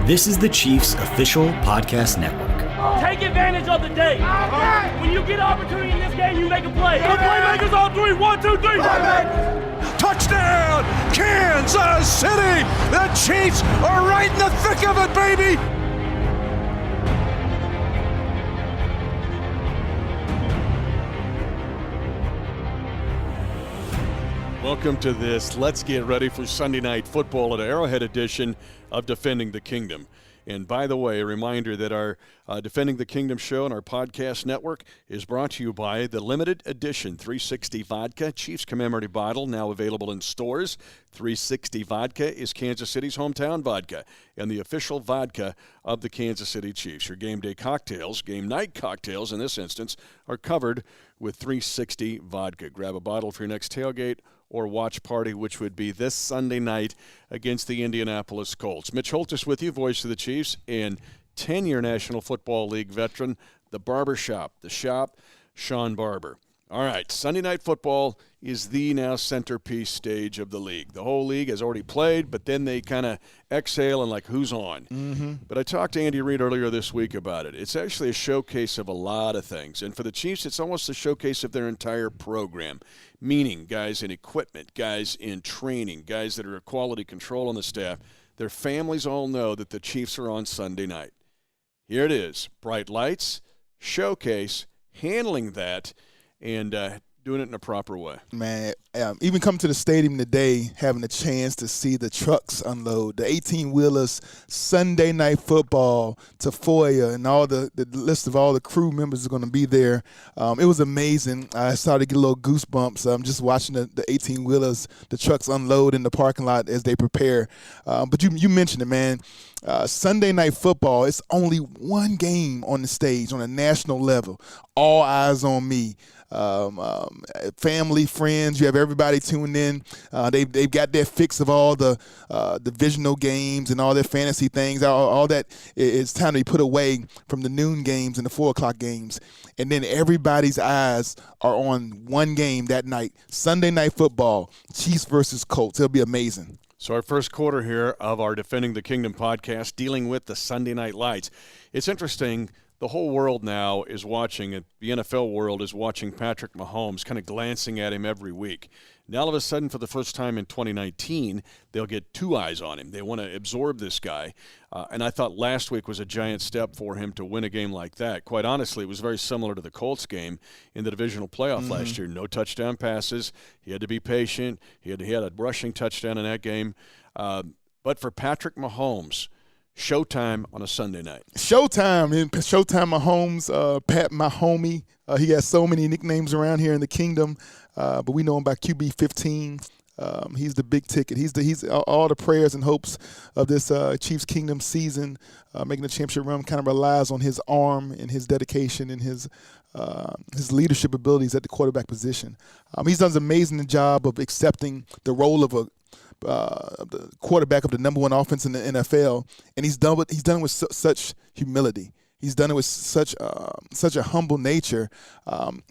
This is the Chiefs official podcast network. Take advantage of the day. When you get an opportunity in this game, you make a play. The playmakers on three. 1, 2, 3. Touchdown, Kansas City! The Chiefs are right in the thick of it, baby! Welcome to this Let's Get Ready for Sunday Night Football at Arrowhead edition of Defending the Kingdom. And by the way, a reminder that our Defending the Kingdom show and our podcast network is brought to you by the limited edition 360 Vodka Chiefs commemorative bottle, now available in stores. 360 Vodka is Kansas City's hometown vodka and the official vodka of the Kansas City Chiefs. Your game day cocktails, game night cocktails in this instance, are covered with 360 Vodka. Grab a bottle for your next tailgate or watch party, which would be this Sunday night against the Indianapolis Colts. Mitch Holthus with you, voice of the Chiefs, and 10-year National Football League veteran, the shop, Shawn Barber. All right, Sunday Night Football is the now centerpiece stage of the league. The whole league has already played, but then they kind of exhale and like, who's on? Mm-hmm. But I talked to Andy Reid earlier this week about it. It's actually a showcase of a lot of things. And for the Chiefs, it's almost a showcase of their entire program, meaning guys in equipment, guys in training, guys that are quality control on the staff. Their families all know that the Chiefs are on Sunday night. Here it is, bright lights, showcase, handling that, and doing it in a proper way. Man, even coming to the stadium today, having a chance to see the trucks unload, the 18-wheelers, Sunday Night Football, Tafoya, and all the list of all the crew members are going to be there. It was amazing. I started to get a little goosebumps just watching the 18-wheelers, the trucks unload in the parking lot as they prepare. But you mentioned it, man. Sunday Night Football, it's only one game on the stage on a national level. All eyes on me. Family, friends, you have everybody tuned in. They've got their fix of all the divisional games and all their fantasy things. All that is time to be put away from the noon games and the 4 o'clock games. And then everybody's eyes are on one game that night, Sunday Night Football, Chiefs versus Colts. It'll be amazing. So our first quarter here of our Defending the Kingdom podcast, dealing with the Sunday Night Lights. It's interesting. The whole world now is watching, the NFL world is watching Patrick Mahomes, kind of glancing at him every week. Now, all of a sudden, for the first time in 2019, they'll get two eyes on him. They want to absorb this guy. And I thought last week was a giant step for him to win a game like that. Quite honestly, it was very similar to the Colts game in the divisional playoff last year. No touchdown passes. He had to be patient. He had a rushing touchdown in that game. But for Patrick Mahomes, showtime on a Sunday night. Showtime Mahomes, Pat, my homie. He has so many nicknames around here in the kingdom, but we know him by QB 15. He's the big ticket. He's all the prayers and hopes of this Chiefs Kingdom season. Making the championship run kind of relies on his arm and his dedication and his leadership abilities at the quarterback position. He's done an amazing job of accepting the role of the quarterback of the number one offense in the NFL, and he's done it with such humility. He's done it with such a humble nature.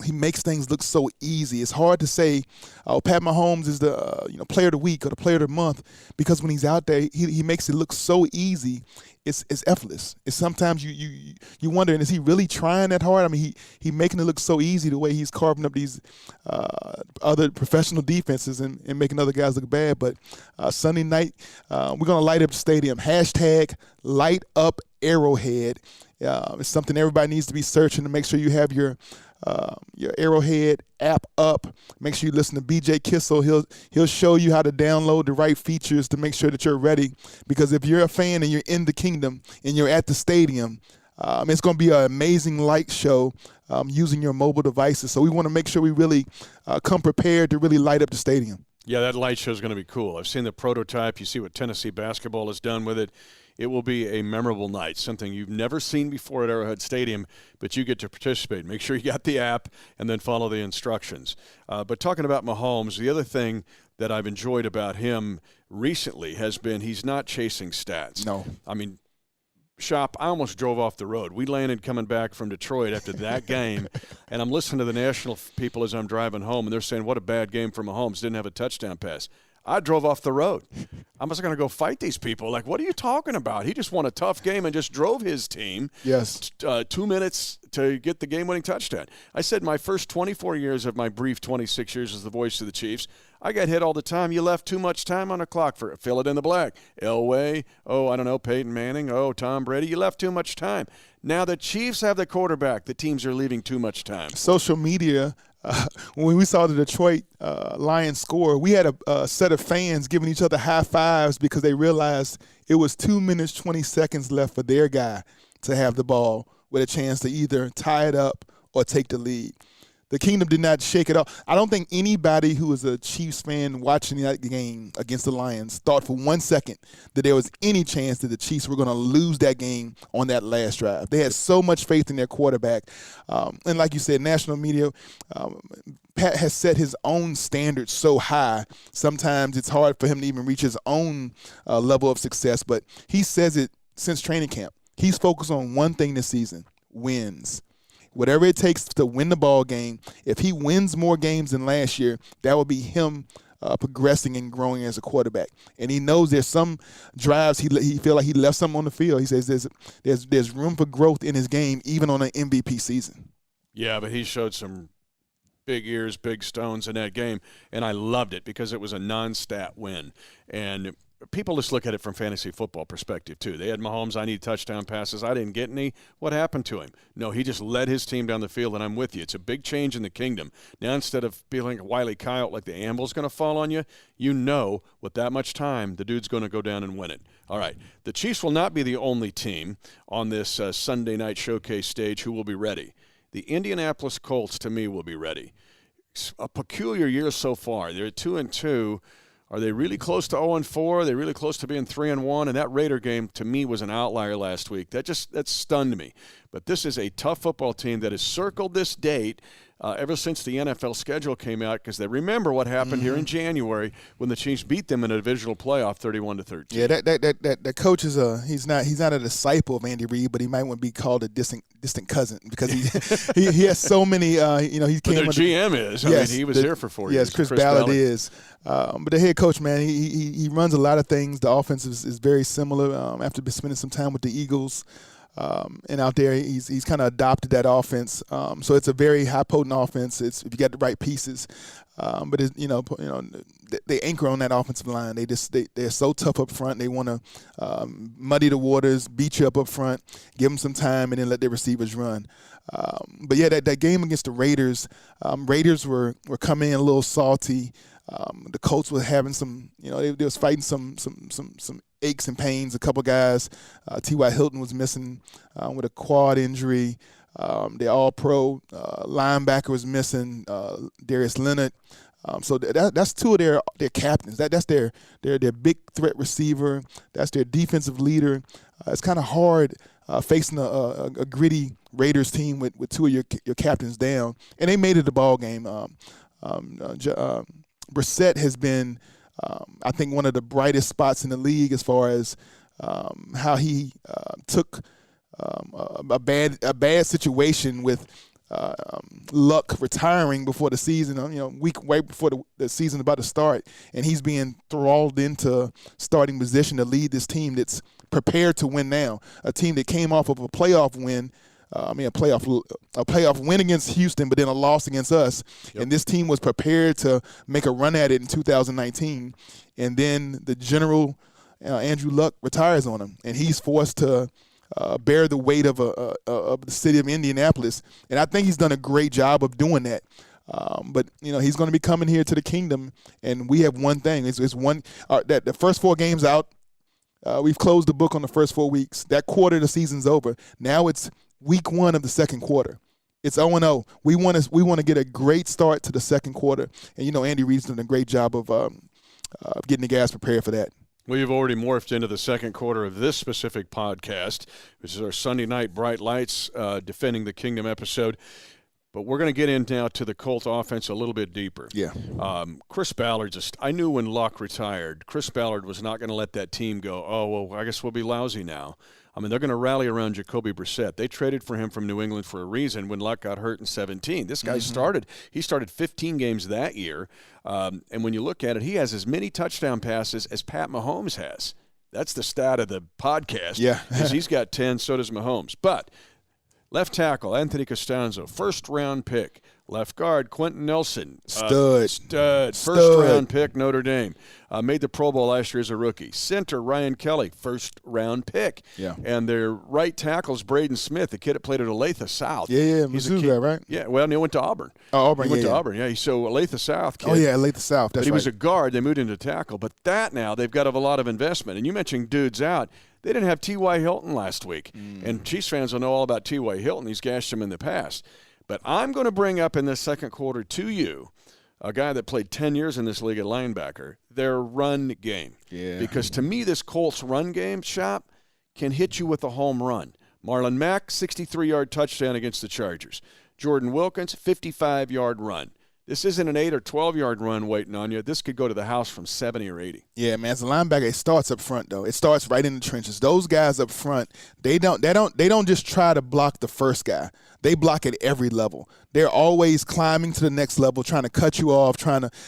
He makes things look so easy. It's hard to say, Pat Mahomes is the player of the week or the player of the month, because when he's out there, he makes it look so easy. It's effortless. It's sometimes you wonder, is he really trying that hard? I mean, he making it look so easy the way he's carving up these other professional defenses and making other guys look bad. But Sunday night, we're gonna light up the stadium. # light up Arrowhead. It's something everybody needs to be searching to make sure you have your Arrowhead app up. Make sure you listen to BJ Kissel. He'll show you how to download the right features to make sure that you're ready. Because if you're a fan and you're in the kingdom and you're at the stadium, it's going to be an amazing light show using your mobile devices. So we want to make sure we really come prepared to really light up the stadium. Yeah, that light show is going to be cool. I've seen the prototype. You see what Tennessee basketball has done with it. It will be a memorable night, something you've never seen before at Arrowhead Stadium, but you get to participate. Make sure you got the app and then follow the instructions. But talking about Mahomes, the other thing that I've enjoyed about him recently has been he's not chasing stats. No. I mean, Shop, I almost drove off the road. We landed coming back from Detroit after that game, and I'm listening to the national people as I'm driving home, and they're saying, what a bad game for Mahomes, didn't have a touchdown pass. I drove off the road. I was going to go fight these people. Like, what are you talking about? He just won a tough game and just drove his team 2 minutes to get the game-winning touchdown. I said my first 24 years of my brief 26 years as the voice of the Chiefs, I got hit all the time. You left too much time on the clock for fill it in the black. Elway, Peyton Manning, Tom Brady. You left too much time. Now the Chiefs have the quarterback. The teams are leaving too much time. Social media, when we saw the Detroit Lions score, we had a set of fans giving each other high fives because they realized it was 2 minutes, 20 seconds left for their guy to have the ball with a chance to either tie it up or take the lead. The Kingdom did not shake it off. I don't think anybody who was a Chiefs fan watching that game against the Lions thought for 1 second that there was any chance that the Chiefs were going to lose that game on that last drive. They had so much faith in their quarterback. And like you said, national media, Pat has set his own standards so high, sometimes it's hard for him to even reach his own level of success. But he says it since training camp. He's focused on one thing this season, wins. Whatever it takes to win the ball game, if he wins more games than last year, that will be him progressing and growing as a quarterback. And he knows there's some drives he feel like he left something on the field. He says there's room for growth in his game, even on an MVP season. Yeah, but he showed some big ears, big stones in that game, and I loved it because it was a non-stat win. And people just look at it from fantasy football perspective, too. They had Mahomes, I need touchdown passes. I didn't get any. What happened to him? No, he just led his team down the field, and I'm with you. It's a big change in the Kingdom. Now, instead of feeling a Wile E. Coyote like the amble's going to fall on you, you know with that much time, the dude's going to go down and win it. All right, the Chiefs will not be the only team on this Sunday night showcase stage who will be ready. The Indianapolis Colts, to me, will be ready. It's a peculiar year so far. They're 2-2. Are they really close to 0-4? Are they really close to being 3-1? And that Raider game, to me, was an outlier last week. That stunned me. But this is a tough football team that has circled this date ever since the NFL schedule came out, because they remember what happened here in January when the Chiefs beat them in a divisional playoff 31-13. Yeah, that coach is he's not a disciple of Andy Reid, but he might want to be called a distant cousin because he has so many. He came. But their GM is. Yes, he was here for 4 years. Yes, Chris Ballard is. But the head coach, man, he runs a lot of things. The offense is very similar. After spending some time with the Eagles. And out there, he's kind of adopted that offense. So it's a very high potent offense. It's if you got the right pieces. But they anchor on that offensive line. They're so tough up front. They want to muddy the waters, beat you up front, give them some time, and then let their receivers run. But yeah, that game against the Raiders, Raiders were coming in a little salty. The Colts were having some, they was fighting some aches and pains. A couple guys, T.Y. Hilton was missing with a quad injury. The All-Pro linebacker was missing, Darius Leonard. So that's two of their captains. That's their big threat receiver. That's their defensive leader. It's kind of hard facing a gritty Raiders team with two of your captains down, and they made it a ball game. Brissett has been, I think, one of the brightest spots in the league as far as how he took a bad situation with Luck retiring before the season, week right before the season about to start, and he's being thralled into starting position to lead this team that's prepared to win now, a team that came off of a playoff win. A playoff win against Houston, but then a loss against us. Yep. And this team was prepared to make a run at it in 2019. And then the general, Andrew Luck, retires on him, and he's forced to bear the weight of the city of Indianapolis. And I think he's done a great job of doing that. But he's going to be coming here to the Kingdom, and we have one thing: it's one that the first 4 games out. We've closed the book on the first 4 weeks. That quarter of the season's over. Now it's week 1 of the second quarter. It's 0-0. We want to get a great start to the second quarter, and Andy Reid's done a great job of getting the guys prepared for that. We've already morphed into the second quarter of this specific podcast, which is our Sunday night Bright Lights Defending the Kingdom episode. But we're going to get in now to the Colt offense a little bit deeper. Yeah. Chris Ballard I knew when Luck retired, Chris Ballard was not going to let that team go, oh, well, I guess we'll be lousy now. I mean, they're going to rally around Jacoby Brissett. They traded for him from New England for a reason when Luck got hurt in 17. This guy started 15 games that year. And when you look at it, he has as many touchdown passes as Pat Mahomes has. That's the stat of the podcast. Yeah. He's got 10, so does Mahomes. But left tackle, Anthony Costanzo, first-round pick. Left guard, Quentin Nelson. Stud. First-round pick, Notre Dame. Made the Pro Bowl last year as a rookie. Center, Ryan Kelly, first-round pick. Yeah. And their right tackle is Braden Smith, the kid that played at Olathe South. Yeah, He's Mizzou guy, right? Yeah, well, he went to Auburn. Oh, Auburn, He went to Auburn, yeah. So Olathe South kid. Oh, yeah, Olathe South, that's But he right. was a guard. They moved into tackle. But that now, they've got a lot of investment. And you mentioned dudes out. They didn't have T.Y. Hilton last week. And Chiefs fans will know all about T.Y. Hilton. He's gashed him in the past. But I'm going to bring up in this second quarter to you a guy that played 10 years in this league at linebacker, their run game. Yeah. Because to me, this Colts run game, Shop, can hit you with a home run. Marlon Mack, 63-yard touchdown against the Chargers. Jordan Wilkins, 55-yard run. This isn't an 8 or 12-yard run waiting on you. This could go to the house from 70 or 80. Yeah, man. As a linebacker, it starts up front though. It starts right in the trenches. Those guys up front, they don't just try to block the first guy. They block at every level. They're always climbing to the next level, trying to cut you off,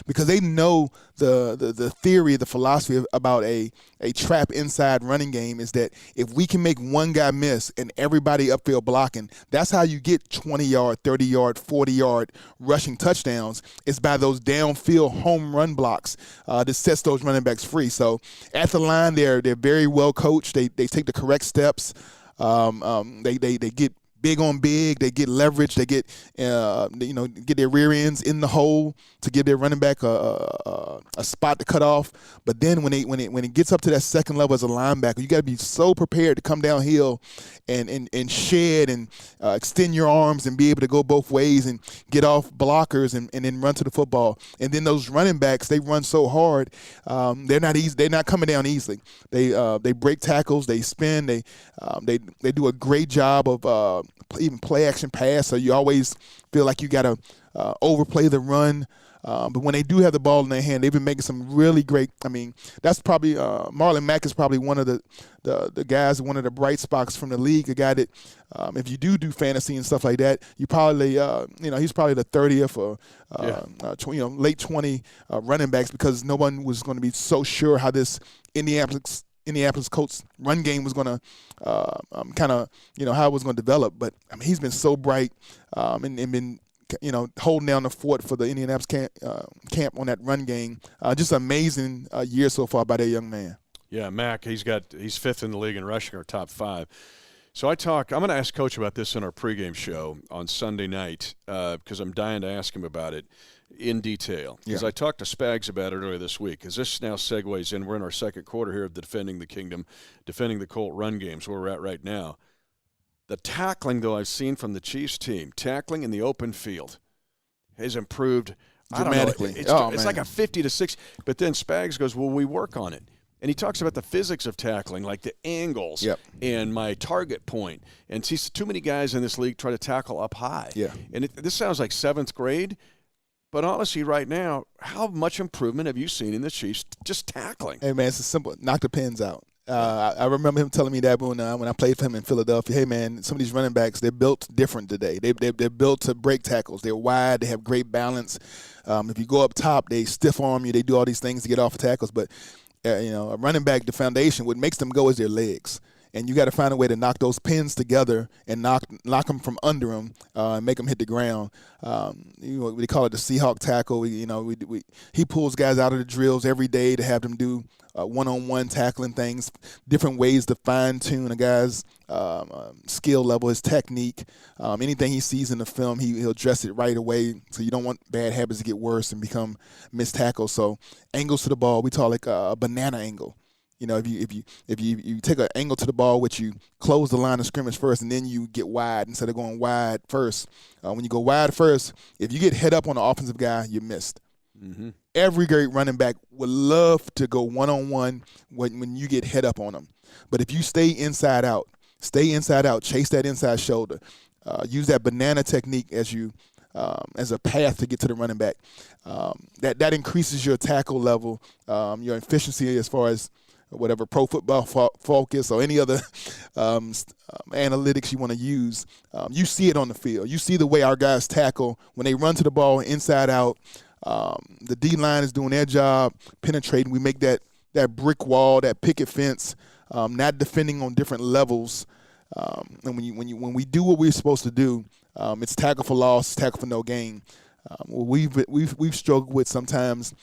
because they know the theory, the philosophy about a trap inside running game is that if we can make one guy miss and everybody upfield blocking, that's how you get 20-yard, 30-yard, 40-yard rushing touchdowns. It's by those downfield home run blocks that sets those running backs free. So at the line, they're very well coached. They take the correct steps. They get big on big, they get leverage, they get get their rear ends in the hole to give their running back a spot to cut off. But then when it gets up to that second level as a linebacker, you got to be so prepared to come downhill and shed and extend your arms and be able to go both ways and get off blockers and then run to the football. And then those running backs, they run so hard, they're not easy. They're not coming down easily. They break tackles, they spin, they do a great job of even play action pass, so you always feel like you got to overplay the run. But when they do have the ball in their hand, they've been making some really great. I mean, that's probably Marlon Mack is probably one of the guys, one of the bright spots from the league. A guy that, if you do fantasy and stuff like that, you probably he's probably the 30th or late 20 running backs, because no one was going to be so sure how this Indianapolis Colts run game was going to how it was going to develop. But I mean, he's been so bright and been holding down the fort for the Indianapolis camp on that run game. Just amazing year so far by that young man. Yeah, Mack, he's fifth in the league in rushing, or top 5. So I'm going to ask Coach about this in our pregame show on Sunday night, because I'm dying to ask him about it in detail. Because I talked to Spags about it earlier this week, because this now segues in. We're in our second quarter here of the Defending the Kingdom, defending the Colt run games, where we're at right now. The tackling, though, I've seen from the Chiefs team, tackling in the open field, has improved dramatically. It's like a 50 to 6. But then Spags goes, well, we work on it. And he talks about the physics of tackling, like the angles and my target point. And sees too many guys in this league try to tackle up high. Yeah. And this sounds like 7th grade. But honestly, right now, how much improvement have you seen in the Chiefs just tackling? Hey, man, it's simple. Knock the pins out. I remember him telling me that when I played for him in Philadelphia. Hey, man, some of these running backs, they're built different today. They're built to break tackles. They're wide. They have great balance. If you go up top, they stiff arm you. They do all these things to get off of tackles. But, a running back, the foundation, what makes them go is their legs. And you got to find a way to knock those pins together and knock them from under them and make them hit the ground. We call it the Seahawk Tackle. He pulls guys out of the drills every day to have them do one-on-one tackling things, different ways to fine-tune a guy's skill level, his technique. Anything he sees in the film, he'll address it right away, so you don't want bad habits to get worse and become missed tackles. So angles to the ball, we call it a banana angle. If you take an angle to the ball, which you close the line of scrimmage first, and then you get wide instead of going wide first. When you go wide first, if you get head up on the offensive guy, you missed. Mm-hmm. Every great running back would love to go one-on-one when you get head up on them. But if you stay inside out, chase that inside shoulder, use that banana technique as a path to get to the running back. That increases your tackle level, your efficiency as far as whatever Pro Football Focus or any other analytics you want to use, you see it on the field. You see the way our guys tackle when they run to the ball inside out. The D-line is doing their job, penetrating. We make that brick wall, that picket fence, not defending on different levels. And when we do what we're supposed to do, it's tackle for loss, tackle for no gain. What we've struggled with sometimes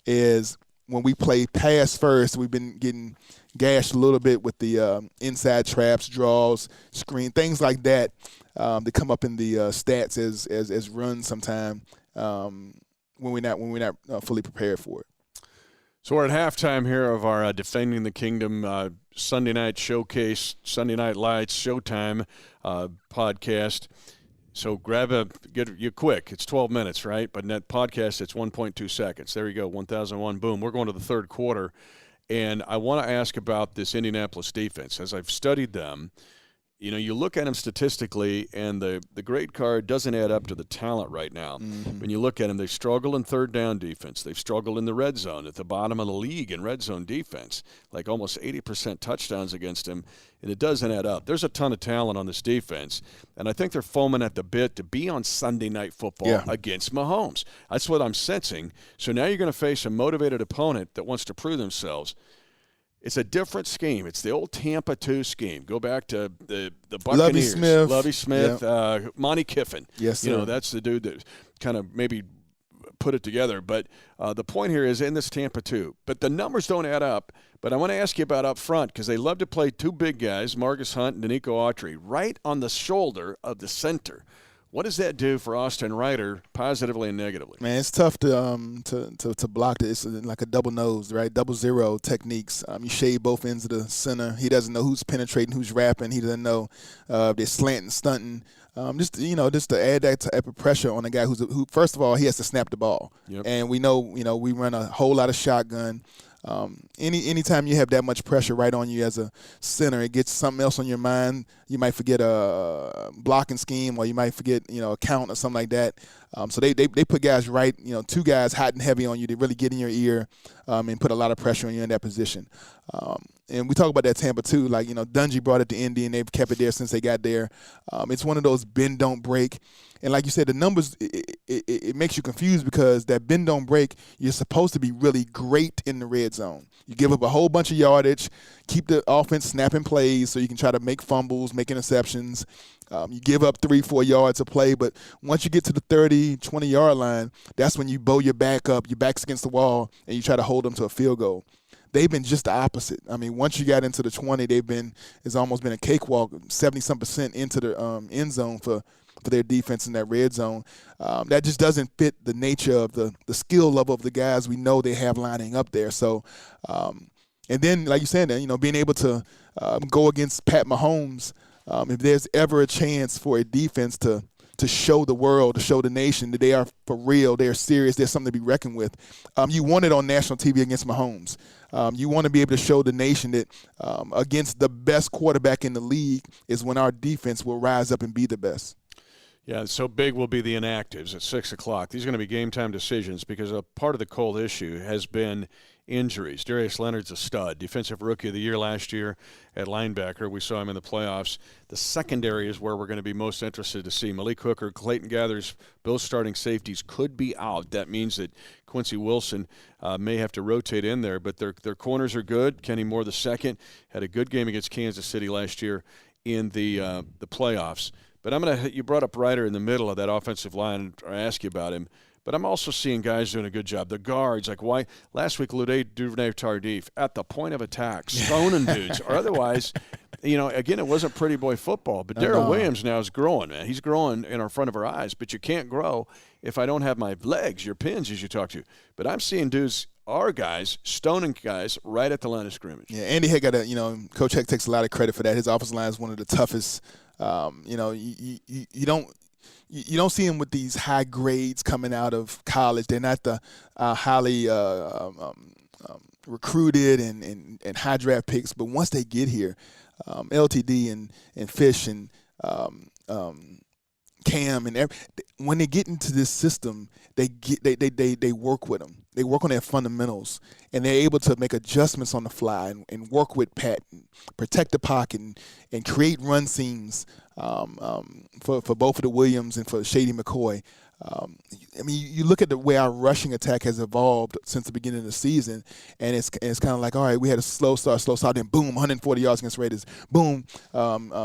is when we play pass first, we've been getting gashed a little bit with the inside traps, draws, screen, things like that that come up in the stats as runs sometime when we're not fully prepared for it. So we're at halftime here of our Defending the Kingdom Sunday Night Showcase, Sunday Night Lights, Showtime podcast. So get you quick. It's 12 minutes, right? But in that podcast, it's 1.2 seconds. There you go, 1001, boom. We're going to the third quarter. And I want to ask about this Indianapolis defense. As I've studied them, you look at them statistically, and the grade card doesn't add up to the talent right now. Mm-hmm. When you look at them, they struggle in third down defense. They've struggled in the red zone, at the bottom of the league in red zone defense, like almost 80% touchdowns against them, and it doesn't add up. There's a ton of talent on this defense, and I think they're foaming at the bit to be on Sunday Night Football against Mahomes. That's what I'm sensing. So now you're going to face a motivated opponent that wants to prove themselves. It's a different scheme. It's the old Tampa 2 scheme. Go back to the Buccaneers. Lovie Smith, Monty Kiffin. Yes, sir. That's the dude that kind of maybe put it together. But the point here is in this Tampa 2. But the numbers don't add up. But I want to ask you about up front because they love to play two big guys, Marcus Hunt and Danico Autry, right on the shoulder of the center. What does that do for Austin Ryder, positively and negatively? Man, it's tough to block it. It's like a double nose, right? 0 techniques. You shade both ends of the center. He doesn't know who's penetrating, who's wrapping. He doesn't know they're slanting, stunting. Just to add that type of pressure on a guy who first of all, he has to snap the ball. Yep. And we know, we run a whole lot of shotgun. Anytime you have that much pressure right on you as a center, it gets something else on your mind. You might forget a blocking scheme, or you might forget, a count or something like that. So they put guys right, two guys hot and heavy on you. They really get in your ear and put a lot of pressure on you in that position. And we talk about that Tampa too. Like, Dungy brought it to Indy, and they've kept it there since they got there. It's one of those bend, don't break. And like you said, the numbers, it makes you confused because that bend, don't break, you're supposed to be really great in the red zone. You give up a whole bunch of yardage, keep the offense snapping plays so you can try to make fumbles, make interceptions. You give up 3-4 yards of play, but once you get to the 30, 20-yard line, that's when you bow your back up, your back's against the wall, and you try to hold them to a field goal. They've been just the opposite. I mean, once you got into the 20, it's almost been a cakewalk, 70-some% into the end zone for their defense in that red zone. That just doesn't fit the nature of the skill level of the guys we know they have lining up there. So, and then, like you said, being able to go against Pat Mahomes, if there's ever a chance for a defense to show the world, to show the nation that they are for real, they're serious, there's something to be reckoned with, you want it on national TV against Mahomes. You want to be able to show the nation that against the best quarterback in the league is when our defense will rise up and be the best. Yeah, so big will be the inactives at 6 o'clock. These are going to be game-time decisions because a part of the cold issue has been injuries. Darius Leonard's a stud, defensive rookie of the year last year at linebacker. We saw him in the playoffs. The secondary is where we're going to be most interested to see. Malik Hooker, Clayton Gathers, both starting safeties could be out. That means that Quincy Wilson may have to rotate in there, but their corners are good. Kenny Moore II had a good game against Kansas City last year in the playoffs. But you brought up Ryder in the middle of that offensive line, or I ask you about him. But I'm also seeing guys doing a good job. The guards, like why last week, Luday Duvernay-Tardif at the point of attack, stoning dudes. Or otherwise, again, it wasn't pretty boy football. But Darrell Williams now is growing, man. He's growing in front of our eyes. But you can't grow if I don't have my legs, your pins, as you talk to. But I'm seeing dudes, our guys, stoning guys right at the line of scrimmage. Yeah, Andy Heck Coach Heck takes a lot of credit for that. His offensive line is one of the toughest. You don't see him with these high grades coming out of college. They're not the highly recruited and high draft picks. But once they get here, LTD and Fish and Cam and when they get into this system, they work with them. they work on their fundamentals, and they're able to make adjustments on the fly and work with Pat, and protect the pocket, and create run seams for both of the Williams and for Shady McCoy. I mean, you look at the way our rushing attack has evolved since the beginning of the season, and it's kind of like, all right, we had a slow start, then boom, 140 yards against Raiders, boom,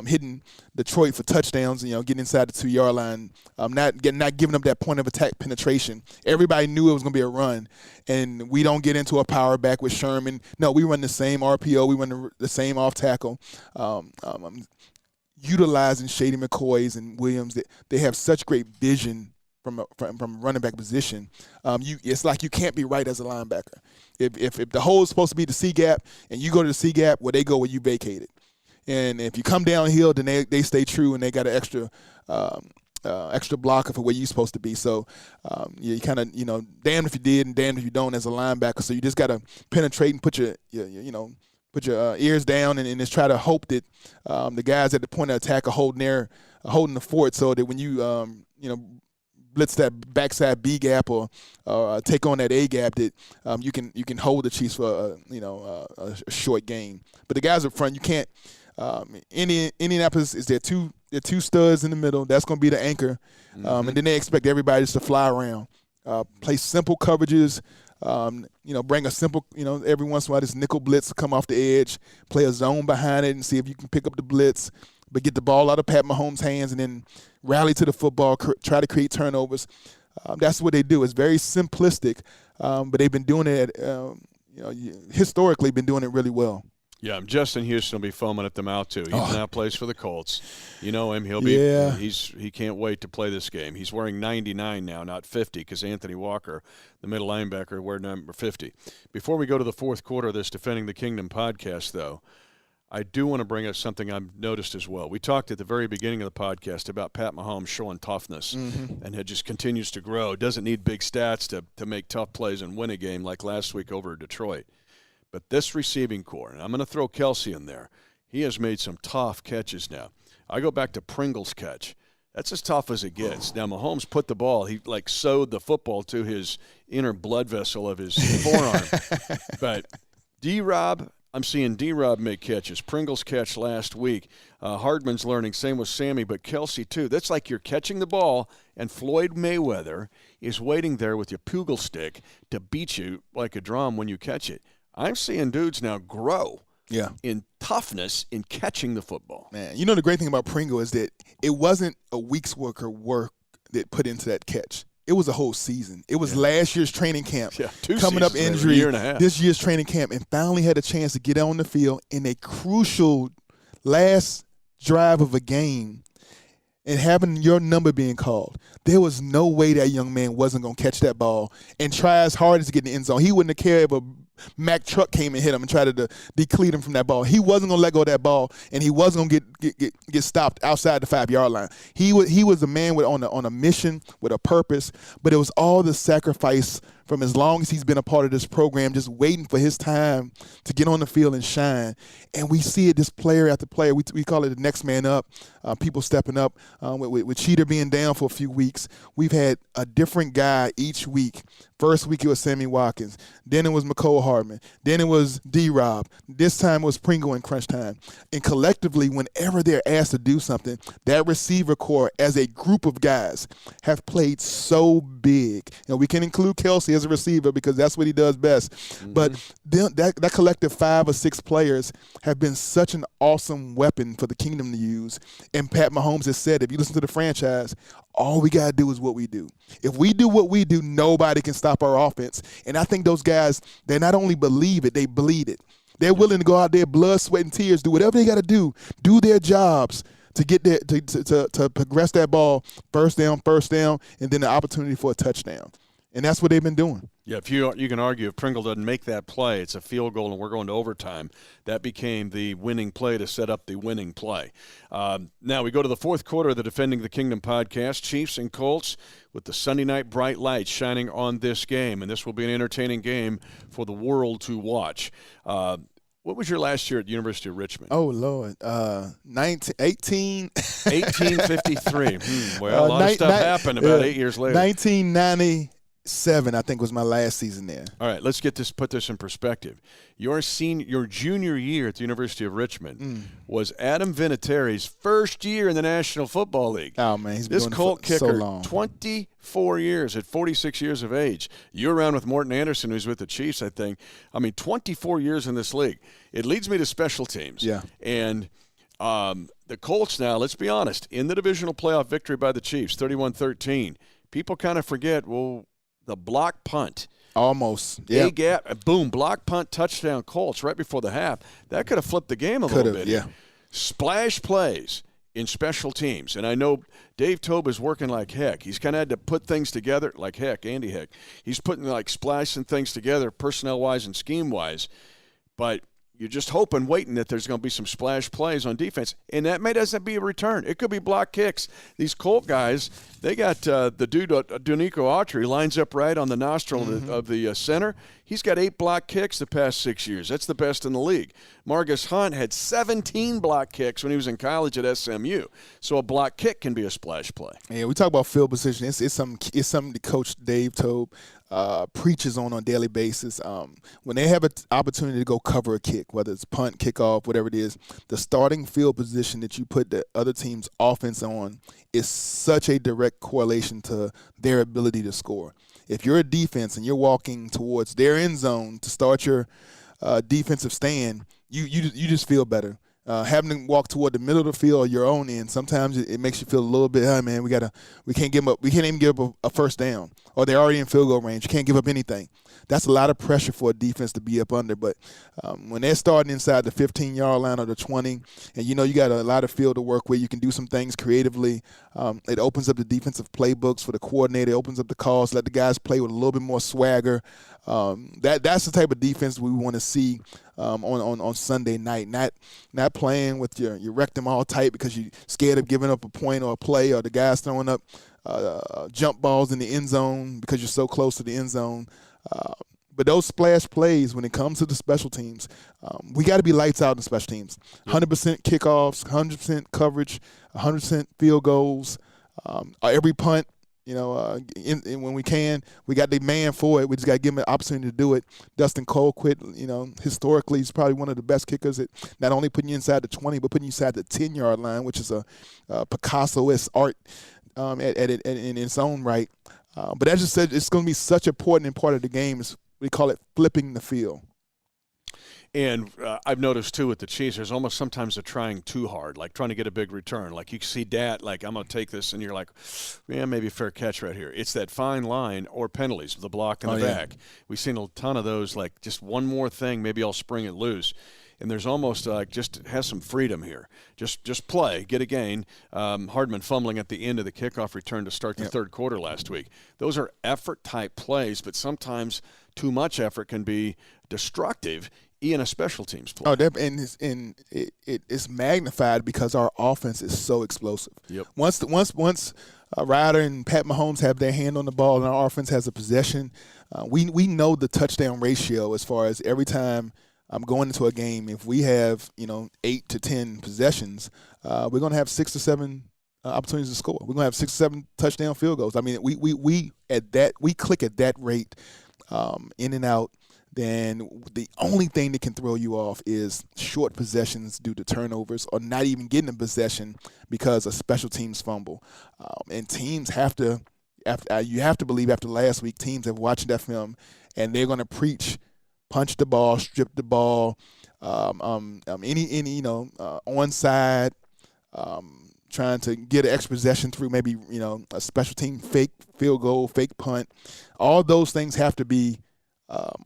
hitting Detroit for touchdowns, getting inside the 2-yard line, not giving up that point of attack penetration. Everybody knew it was going to be a run, and we don't get into a power back with Sherman. No, we run the same RPO, we run the same off tackle. Utilizing Shady McCoys and Williams, they have such great vision from running back position. It's like you can't be right as a linebacker. If the hole is supposed to be the C gap and you go to the C gap, well, they go where you vacated. And if you come downhill, then they stay true and they got an extra blocker for where you're supposed to be. So you kind of damned if you did and damned if you don't as a linebacker. So you just got to penetrate and put your ears down and just try to hope that the guys at the point of attack are holding the fort, so that when you blitz that backside B gap or take on that A gap, that you can hold the Chiefs for a short game. But the guys up front, you can't. Indianapolis is their two studs in the middle. That's going to be the anchor, and then they expect everybody just to fly around, play simple coverages. Bring a simple, every once in a while this nickel blitz come off the edge, play a zone behind it and see if you can pick up the blitz, but get the ball out of Pat Mahomes' hands and then rally to the football, try to create turnovers. That's what they do. It's very simplistic, but they've been doing it, historically been doing it really well. Yeah, Justin Houston will be foaming at the mouth too. He now plays for the Colts. You know him. He'll be. Yeah. He can't wait to play this game. He's wearing 99 now, not 50, because Anthony Walker, the middle linebacker, wear number 50. Before we go to the fourth quarter of this Defending the Kingdom podcast, though, I do want to bring up something I've noticed as well. We talked at the very beginning of the podcast about Pat Mahomes showing toughness, and it just continues to grow. Doesn't need big stats to make tough plays and win a game like last week over Detroit. But this receiving core, and I'm going to throw Kelsey in there, he has made some tough catches now. I go back to Pringle's catch. That's as tough as it gets. Now, Mahomes put the ball, he sewed the football to his inner blood vessel of his forearm. But D-Rob, I'm seeing D-Rob make catches. Pringle's catch last week. Hardman's learning, same with Sammy, but Kelsey too. That's like you're catching the ball, and Floyd Mayweather is waiting there with your pugil stick to beat you like a drum when you catch it. I'm seeing dudes now grow in toughness in catching the football. Man, the great thing about Pringle is that it wasn't a week's work that put into that catch. It was a whole season. It was last year's training camp, coming up injury, year and a half. This year's training camp, and finally had a chance to get on the field in a crucial last drive of a game and having your number being called. There was no way that young man wasn't going to catch that ball and try as hard as to get in the end zone. He wouldn't have cared if a Mack truck came and hit him and tried to decleat him from that ball. He wasn't going to let go of that ball, and he wasn't going to get stopped outside the 5-yard line. He was a man on a mission with a purpose, but it was all the sacrifice from as long as he's been a part of this program, just waiting for his time to get on the field and shine. And we see it, this player after player. We call it the next man up, people stepping up. With Cheater being down for a few weeks, we've had a different guy each week. First week it was Sammy Watkins. Then it was McCole Hardman. Then it was D-Rob. This time it was Pringle in crunch time. And collectively, whenever they're asked to do something, that receiver core as a group of guys have played so big. We can include Kelsey as a receiver because that's what he does best. But that collective 5 or 6 players have been such an awesome weapon for the Kingdom to use. And Pat Mahomes has said, if you listen to the franchise, all we got to do is what we do. If we do what we do, nobody can stop our offense. And I think those guys, they not only believe it, they bleed it. They're willing to go out there, blood, sweat, and tears, do whatever they got to do their jobs to get there, to progress that ball first down, and then the opportunity for a touchdown. And that's what they've been doing. Yeah, if you can argue if Pringle doesn't make that play, it's a field goal and we're going to overtime. That became the winning play to set up the winning play. Now we go to the fourth quarter of the Defending the Kingdom podcast. Chiefs and Colts with the Sunday night bright lights shining on this game, and this will be an entertaining game for the world to watch. What was your last year at the University of Richmond? Oh, Lord. 1853. Well, a lot of stuff happened about 8 years later. 1990 7, I think, was my last season there. All right, let's put this in perspective. Your junior year at the University of Richmond was Adam Vinatieri's first year in the National Football League. Oh, man, he's been this doing Colt it for so kicker, long. 24 years at 46 years of age. You're around with Morton Anderson, who's with the Chiefs, I think. 24 years in this league. It leads me to special teams. Yeah. And the Colts now, let's be honest, in the divisional playoff victory by the Chiefs, 31-13, people kind of forget, well, the block punt. Almost. Yeah. A-gap, boom, block punt, touchdown Colts right before the half. That could have flipped the game a little bit. Yeah. Splash plays in special teams. And I know Dave Tobe is working like heck. He's kind of had to put things together like heck, Andy Heck. He's putting splashing things together personnel-wise and scheme-wise. But you're just hoping, waiting that there's going to be some splash plays on defense. And that may doesn't be a return. It could be block kicks. These Colt guys, they got the dude, Dunico Autry, lines up right on the nostril of the center. He's got 8 block kicks the past 6 years. That's the best in the league. Margus Hunt had 17 block kicks when he was in college at SMU. So a block kick can be a splash play. Yeah, we talk about field position. It's something that Coach Dave Tobe preaches on a daily basis. When they have an opportunity to go cover a kick, whether it's punt, kickoff, whatever it is, the starting field position that you put the other team's offense on is such a direct correlation to their ability to score. If you're a defense and you're walking towards their end zone to start your defensive stand, you just feel better. Having to walk toward the middle of the field or your own end, sometimes it makes you feel a little bit, man, we can't even give up a first down, or they're already in field goal range. You can't give up anything. That's a lot of pressure for a defense to be up under. But when they're starting inside the 15-yard line or the 20, and you got a lot of field to work with, you can do some things creatively. It opens up the defensive playbooks for the coordinator. It opens up the calls, let the guys play with a little bit more swagger. That's the type of defense we want to see on Sunday night. Not playing with your rectum all tight because you're scared of giving up a point or a play, or the guys throwing up jump balls in the end zone because you're so close to the end zone. But those splash plays, when it comes to the special teams, we got to be lights out in special teams. 100% kickoffs, 100% coverage, 100% field goals. Every punt, when we can, we got the man for it. We just got to give him an opportunity to do it. Dustin Colquitt, historically, he's probably one of the best kickers at not only putting you inside the 20, but putting you inside the 10-yard line, which is a Picasso-esque art in its own right. But as I said, it's going to be such an important part of the game. We call it flipping the field. And I've noticed, too, with the Chiefs, there's almost sometimes they're trying too hard, like trying to get a big return. Like you see Dat, like, I'm going to take this, and you're like, yeah, maybe a fair catch right here. It's that fine line, or penalties, the block in the back. We've seen a ton of those, like just one more thing, maybe I'll spring it loose. And there's almost just has some freedom here. Just play, get a gain. Hardman fumbling at the end of the kickoff return to start the third quarter last week. Those are effort-type plays, but sometimes too much effort can be destructive in a special teams play. It's magnified because our offense is so explosive. Yep. Once Ryder and Pat Mahomes have their hand on the ball and our offense has a possession, we know the touchdown ratio as far as every time I'm going into a game. If we have 8 to 10 possessions, we're going to have 6 to 7 opportunities to score. We're going to have 6 to 7 touchdown field goals. I mean, we click at that rate in and out. Then the only thing that can throw you off is short possessions due to turnovers, or not even getting a possession because a special teams fumble. And teams you have to believe after last week, teams have watched that film and they're going to preach punch the ball, strip the ball, onside, trying to get an extra possession through maybe a special team fake field goal, fake punt. All those things have to be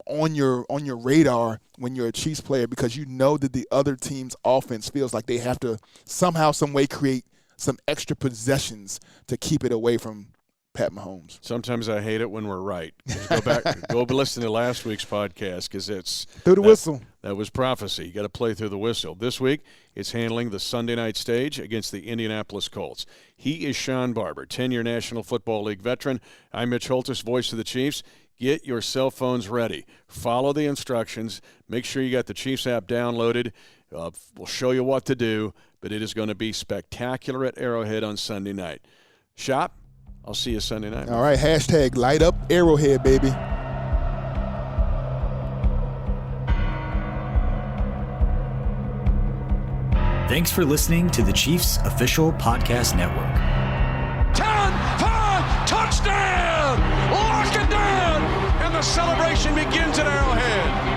on your radar when you're a Chiefs player, because you know that the other team's offense feels like they have to somehow, some way create some extra possessions to keep it away from Pat Mahomes. Sometimes I hate it when we're right. Go listen to last week's podcast, because it's through the whistle. That was prophecy. You got to play through the whistle. This week, it's handling the Sunday night stage against the Indianapolis Colts. He is Shawn Barber, 10-year National Football League veteran. I'm Mitch Holthus, voice of the Chiefs. Get your cell phones ready. Follow the instructions. Make sure you got the Chiefs app downloaded. We'll show you what to do, but it is going to be spectacular at Arrowhead on Sunday night. Shop I'll see you Sunday night. All right, hashtag light up Arrowhead, baby. Thanks for listening to the Chiefs Official Podcast Network. 10-5, touchdown! Lock it down! And the celebration begins at Arrowhead.